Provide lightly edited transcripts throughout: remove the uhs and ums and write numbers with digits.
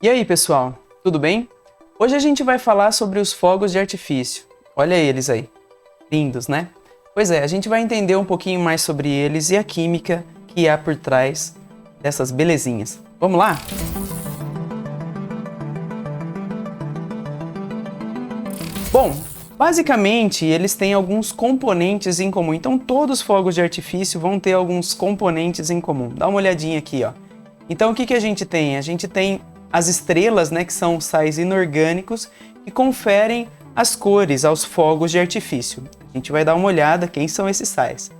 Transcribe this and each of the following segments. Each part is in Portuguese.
E aí, pessoal, tudo bem? Hoje a gente vai falar sobre os fogos de artifício. Olha eles aí, lindos, né? Pois é, a gente vai entender um pouquinho mais sobre eles e a química que há por trás dessas belezinhas. Vamos lá? Bom, basicamente eles têm alguns componentes em comum. Então todos os fogos de artifício vão ter alguns componentes em comum. Dá uma olhadinha aqui, ó. Então o que a gente tem? A gente tem as estrelas, né, que são sais inorgânicos que conferem as cores aos fogos de artifício. A gente vai dar uma olhada quem são esses sais.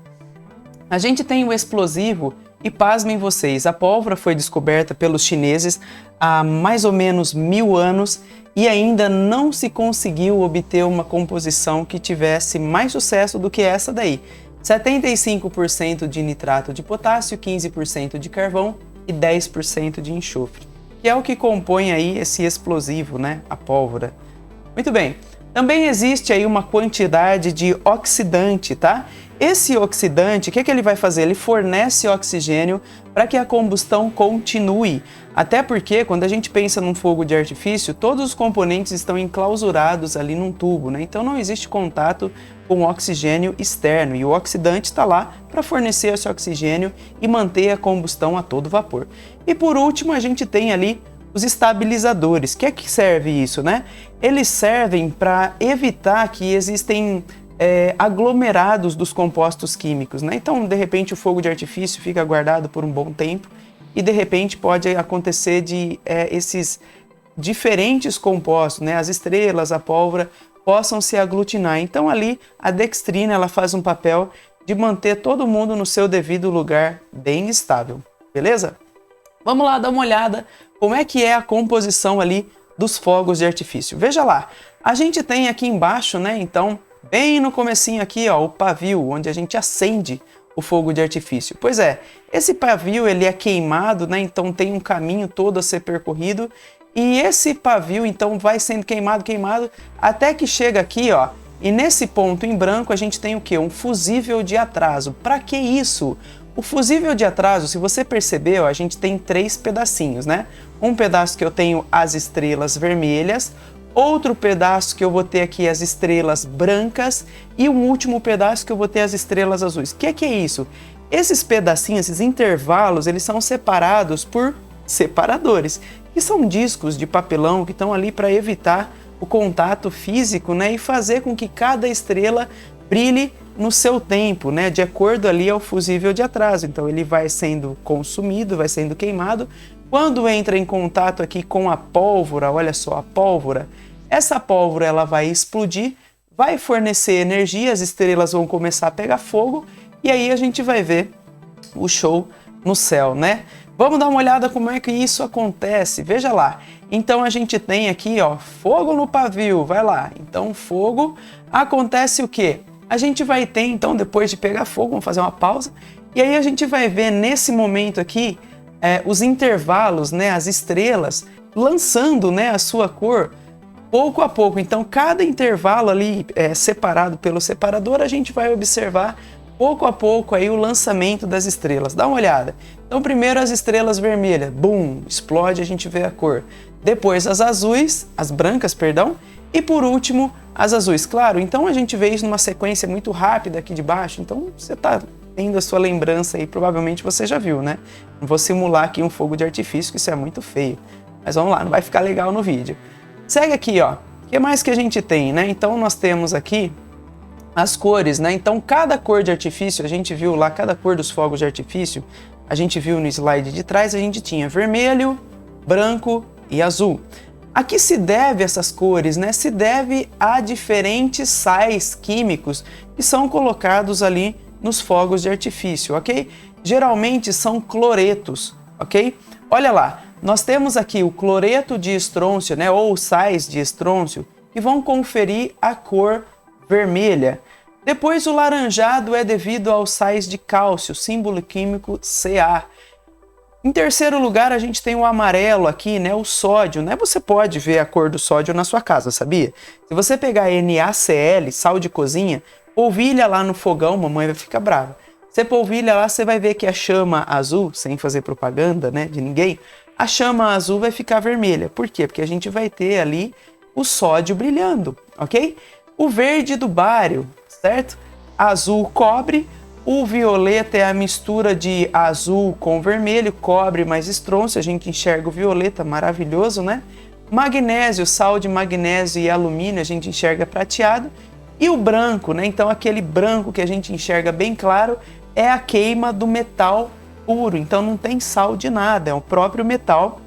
A gente tem o explosivo e, pasmem vocês, a pólvora foi descoberta pelos chineses há mais ou menos 1000 anos e ainda não se conseguiu obter uma composição que tivesse mais sucesso do que essa daí. 75% de nitrato de potássio, 15% de carvão e 10% de enxofre, que é o que compõe aí esse explosivo, né? A pólvora. Muito bem. Também existe aí uma quantidade de oxidante, tá? Esse oxidante, o que ele vai fazer? Ele fornece oxigênio para que a combustão continue. Até porque, quando a gente pensa num fogo de artifício, todos os componentes estão enclausurados ali num tubo, né? Então não existe contato com oxigênio externo e o oxidante está lá para fornecer esse oxigênio e manter a combustão a todo vapor. E por último, a gente tem ali os estabilizadores. O que é que serve isso, né? Eles servem para evitar que existem aglomerados dos compostos químicos, né? Então, de repente, o fogo de artifício fica guardado por um bom tempo e, de repente, pode acontecer de esses diferentes compostos, né? As estrelas, a pólvora, possam se aglutinar. Então, ali, a dextrina ela faz um papel de manter todo mundo no seu devido lugar bem estável, beleza? Vamos lá dar uma olhada como é que é a composição ali dos fogos de artifício. Veja lá, a gente tem aqui embaixo, né, então, bem no comecinho aqui, ó, o pavio, onde a gente acende o fogo de artifício. Pois é, esse pavio ele é queimado, né, então tem um caminho todo a ser percorrido, e esse pavio então vai sendo queimado, até que chega aqui, ó, e nesse ponto em branco a gente tem o quê? Um fusível de atraso. Para que isso? O fusível de atraso, se você percebeu, a gente tem 3 pedacinhos, né? Um pedaço que eu tenho as estrelas vermelhas, outro pedaço que eu vou ter aqui as estrelas brancas e um último pedaço que eu vou ter as estrelas azuis. O que é isso? Esses pedacinhos, esses intervalos, eles são separados por separadores, que são discos de papelão que estão ali para evitar o contato físico, né? E fazer com que cada estrela brilhe no seu tempo, né, de acordo ali ao fusível de atraso. Então ele vai sendo consumido, vai sendo queimado. Quando entra em contato aqui com a pólvora, olha só, a pólvora, essa pólvora ela vai explodir, vai fornecer energia, as estrelas vão começar a pegar fogo e aí a gente vai ver o show no céu, né? Vamos dar uma olhada como é que isso acontece. Veja lá. Então a gente tem aqui, ó, fogo no pavio, vai lá. Então fogo, acontece o quê? A gente vai ter, então, depois de pegar fogo, vamos fazer uma pausa, e aí a gente vai ver nesse momento aqui os intervalos, né, as estrelas, lançando, né, a sua cor pouco a pouco. Então, cada intervalo ali separado pelo separador, a gente vai observar pouco a pouco aí o lançamento das estrelas. Dá uma olhada. Então, primeiro as estrelas vermelhas, bum, explode, a gente vê a cor. Depois as azuis, as brancas, perdão, e por último, as azuis. Claro, então a gente vê isso numa sequência muito rápida aqui de baixo, então você está tendo a sua lembrança aí, provavelmente você já viu, né? Não vou simular aqui um fogo de artifício, que isso é muito feio. Mas vamos lá, não vai ficar legal no vídeo. Segue aqui, ó. O que mais que a gente tem, né? Então nós temos aqui as cores, né? Então cada cor de artifício, a gente viu lá, cada cor dos fogos de artifício, a gente viu no slide de trás, a gente tinha vermelho, branco e azul. A que se deve essas cores, né? Se deve a diferentes sais químicos que são colocados ali nos fogos de artifício, ok? Geralmente são cloretos, ok? Olha lá, nós temos aqui o cloreto de estrôncio, né? Ou sais de estrôncio, que vão conferir a cor vermelha. Depois o laranjado é devido aos sais de cálcio, símbolo químico Ca. Em terceiro lugar, a gente tem o amarelo aqui, né, o sódio, né? Você pode ver a cor do sódio na sua casa, sabia? Se você pegar NaCl, sal de cozinha, polvilha lá no fogão, mamãe vai ficar brava. Você polvilha lá, você vai ver que a chama azul, sem fazer propaganda, né, de ninguém, a chama azul vai ficar vermelha. Por quê? Porque a gente vai ter ali o sódio brilhando, ok? O verde do bário, certo? Azul, cobre. O violeta é a mistura de azul com vermelho, cobre mais estrôncio. A gente enxerga o violeta, maravilhoso, né? Magnésio, sal de magnésio e alumínio, a gente enxerga prateado. E o branco, né? Então aquele branco que a gente enxerga bem claro é a queima do metal puro. Então não tem sal de nada, é o próprio metal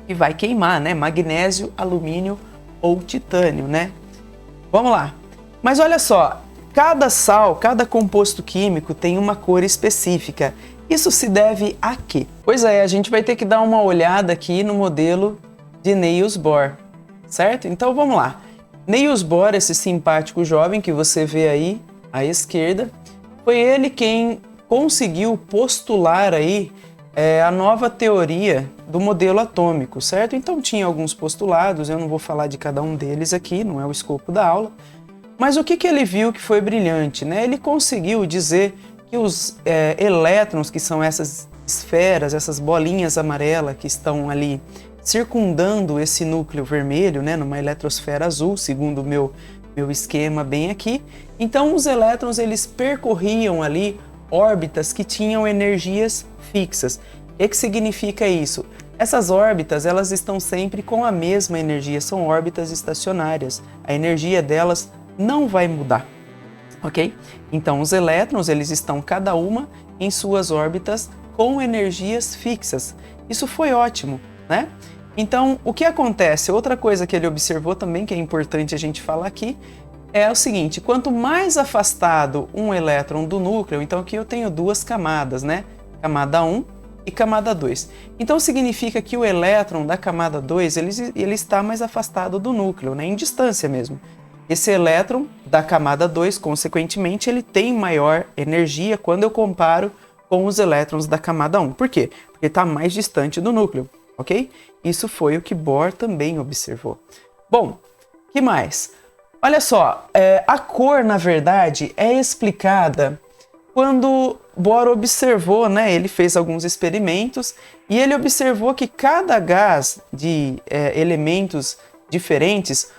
que vai queimar, né? Magnésio, alumínio ou titânio, né? Vamos lá. Mas olha só, cada sal, cada composto químico tem uma cor específica. Isso se deve a quê? Pois é, a gente vai ter que dar uma olhada aqui no modelo de Niels Bohr, certo? Então vamos lá. Niels Bohr, esse simpático jovem que você vê aí à esquerda, foi ele quem conseguiu postular aí a nova teoria do modelo atômico, certo? Então tinha alguns postulados, eu não vou falar de cada um deles aqui, não é o escopo da aula, mas o que ele viu que foi brilhante, né? Ele conseguiu dizer que os elétrons, que são essas esferas, essas bolinhas amarelas que estão ali circundando esse núcleo vermelho, né, numa eletrosfera azul, segundo o meu esquema bem aqui. Então os elétrons eles percorriam ali órbitas que tinham energias fixas. O que significa isso? Essas órbitas elas estão sempre com a mesma energia, são órbitas estacionárias. A energia delas não vai mudar, ok? Então os elétrons eles estão cada uma em suas órbitas com energias fixas. Isso foi ótimo, né? Então, o que acontece? Outra coisa que ele observou também, que é importante a gente falar aqui, é o seguinte: quanto mais afastado um elétron do núcleo, então aqui eu tenho duas camadas, né? Camada 1 e camada 2. Então significa que o elétron da camada 2 ele está mais afastado do núcleo, né? Em distância mesmo. Esse elétron da camada 2, consequentemente, ele tem maior energia quando eu comparo com os elétrons da camada 1. Por quê? Porque está mais distante do núcleo. Ok? Isso foi o que Bohr também observou. Bom, que mais? Olha só, a cor, na verdade, é explicada quando Bohr observou, né? Ele fez alguns experimentos e ele observou que cada gás de elementos diferentes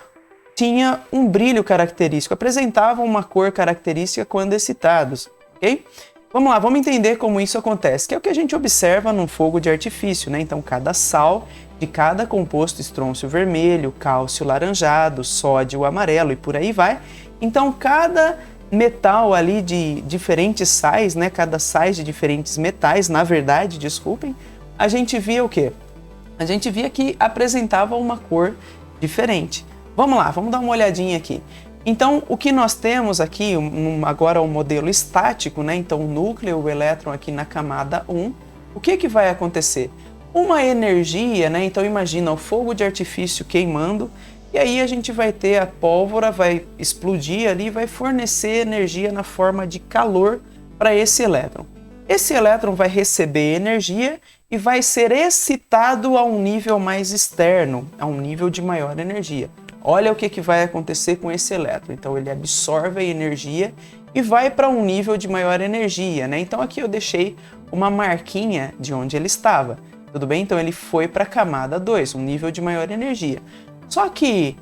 tinha um brilho característico, apresentava uma cor característica quando excitados, ok? Vamos lá, vamos entender como isso acontece, que é o que a gente observa num fogo de artifício, né? Então, cada sal de cada composto estrôncio vermelho, cálcio laranjado, sódio amarelo e por aí vai. Então, cada metal ali de diferentes sais, né? Cada sais de diferentes metais, na verdade, desculpem, a gente via o quê? A gente via que apresentava uma cor diferente. Vamos lá, vamos dar uma olhadinha aqui. Então, o que nós temos aqui, agora o modelo estático, né? Então, o núcleo, o elétron aqui na camada 1, o que vai acontecer? Uma energia, né? Então, imagina o fogo de artifício queimando, e aí a gente vai ter a pólvora, vai explodir ali, vai fornecer energia na forma de calor para esse elétron. Esse elétron vai receber energia e vai ser excitado a um nível mais externo, a um nível de maior energia. Olha o que vai acontecer com esse elétron. Então ele absorve a energia e vai para um nível de maior energia, né? Então aqui eu deixei uma marquinha de onde ele estava. Tudo bem? Então ele foi para a camada 2, um nível de maior energia. Só que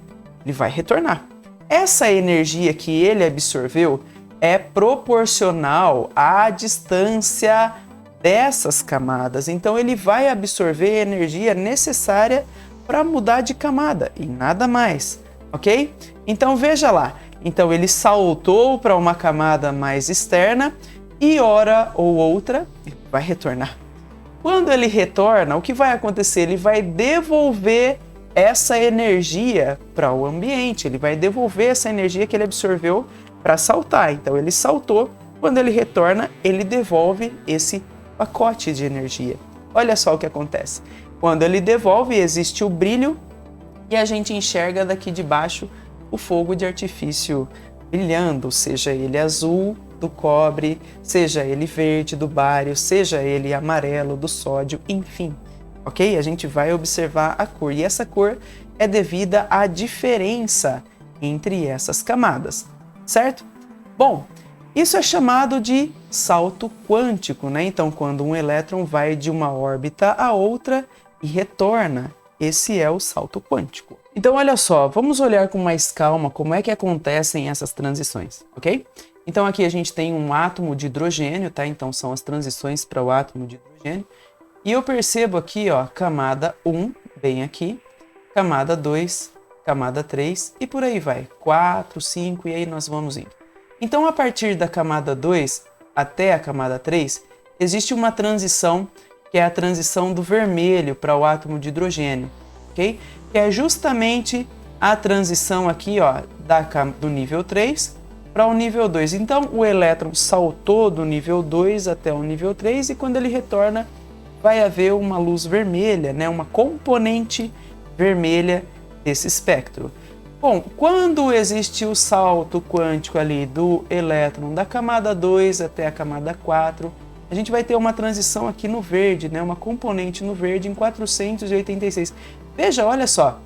ele vai retornar. Essa energia que ele absorveu é proporcional à distância dessas camadas. Então ele vai absorver a energia necessária para mudar de camada e nada mais, ok? Então veja lá, então ele saltou para uma camada mais externa e hora ou outra ele vai retornar. Quando ele retorna, o que vai acontecer? Ele vai devolver essa energia para o ambiente, ele vai devolver essa energia que ele absorveu para saltar. Então ele saltou, quando ele retorna, ele devolve esse pacote de energia. Olha só o que acontece. Quando ele devolve, existe o brilho e a gente enxerga daqui de baixo o fogo de artifício brilhando, seja ele azul do cobre, seja ele verde do bário, seja ele amarelo do sódio, enfim, ok? A gente vai observar a cor e essa cor é devida à diferença entre essas camadas, certo? Bom, isso é chamado de salto quântico, né? Então, quando um elétron vai de uma órbita a outra, e retorna. Esse é o salto quântico. Então, olha só, vamos olhar com mais calma como é que acontecem essas transições, ok? Então, aqui a gente tem um átomo de hidrogênio, tá? Então, são as transições para o átomo de hidrogênio. E eu percebo aqui, ó, camada 1, bem aqui, camada 2, camada 3 e por aí vai, 4, 5 e aí nós vamos indo. Então, a partir da camada 2 até a camada 3, existe uma transição que é a transição do vermelho para o átomo de hidrogênio, ok? Que é justamente a transição aqui, ó, do nível 3 para o nível 2. Então, o elétron saltou do nível 2 até o nível 3 e quando ele retorna, vai haver uma luz vermelha, né? Uma componente vermelha desse espectro. Bom, quando existe o salto quântico ali do elétron da camada 2 até a camada 4, a gente vai ter uma transição aqui no verde, né? Uma componente no verde em 486. Veja, olha só,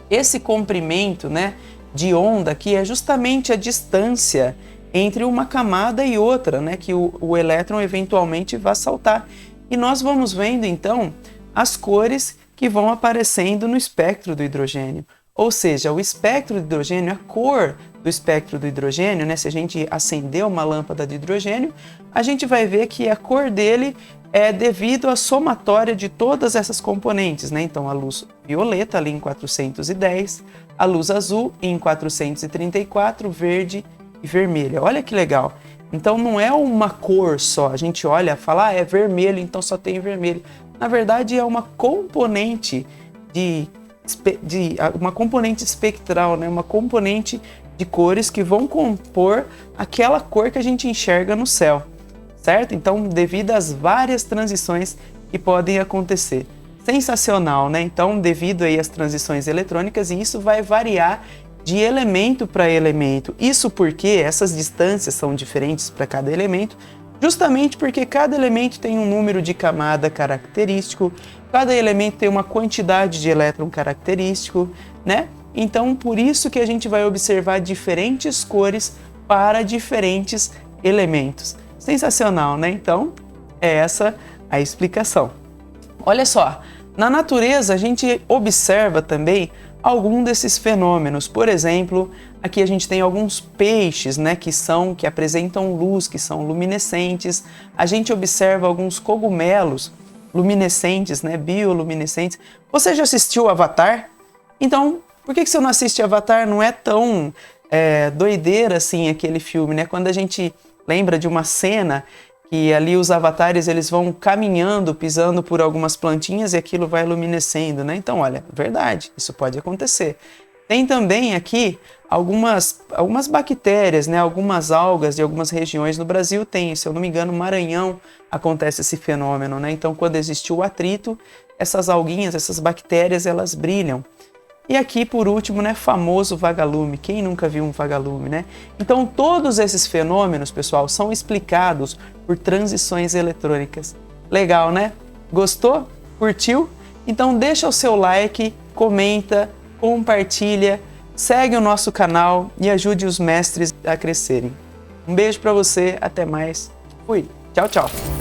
esse comprimento, né, de onda aqui é justamente a distância entre uma camada e outra, né, que o elétron eventualmente vai saltar. E nós vamos vendo então as cores que vão aparecendo no espectro do hidrogênio. Ou seja, o espectro do hidrogênio, a cor do espectro do hidrogênio, né? Se a gente acender uma lâmpada de hidrogênio, a gente vai ver que a cor dele é devido à somatória de todas essas componentes, né? Então, a luz violeta ali em 410, a luz azul em 434, verde e vermelha. Olha que legal! Então, não é uma cor só. A gente olha e fala, é vermelho, então só tem vermelho. Na verdade, é uma componente uma componente espectral, né? Uma componente de cores que vão compor aquela cor que a gente enxerga no céu, certo? Então, devido às várias transições que podem acontecer. Sensacional, né? Então, devido aí às transições eletrônicas, e isso vai variar de elemento para elemento. Isso porque essas distâncias são diferentes para cada elemento, justamente porque cada elemento tem um número de camada característico, cada elemento tem uma quantidade de elétron característico, né? Então, por isso que a gente vai observar diferentes cores para diferentes elementos. Sensacional, né? Então, é essa a explicação. Olha só, na natureza a gente observa também algum desses fenômenos. Por exemplo, aqui a gente tem alguns peixes, né, que apresentam luz, que são luminescentes. A gente observa alguns cogumelos luminescentes, né, bioluminescentes. Você já assistiu Avatar? Então, por que você não assiste Avatar? Não é tão doideira assim aquele filme, né? Quando a gente lembra de uma cena que ali os avatares eles vão caminhando, pisando por algumas plantinhas e aquilo vai luminescendo, né? Então, olha, verdade, isso pode acontecer. Tem também aqui algumas bactérias, né? Algumas algas de algumas regiões no Brasil tem, se eu não me engano, no Maranhão acontece esse fenômeno, né? Então, quando existe o atrito, essas alguinhas, essas bactérias, elas brilham. E aqui, por último, né, famoso vagalume. Quem nunca viu um vagalume, né? Então, todos esses fenômenos, pessoal, são explicados por transições eletrônicas. Legal, né? Gostou? Curtiu? Então, deixa o seu like, comenta, compartilha, segue o nosso canal e ajude os mestres a crescerem. Um beijo para você, até mais. Fui. Tchau, tchau.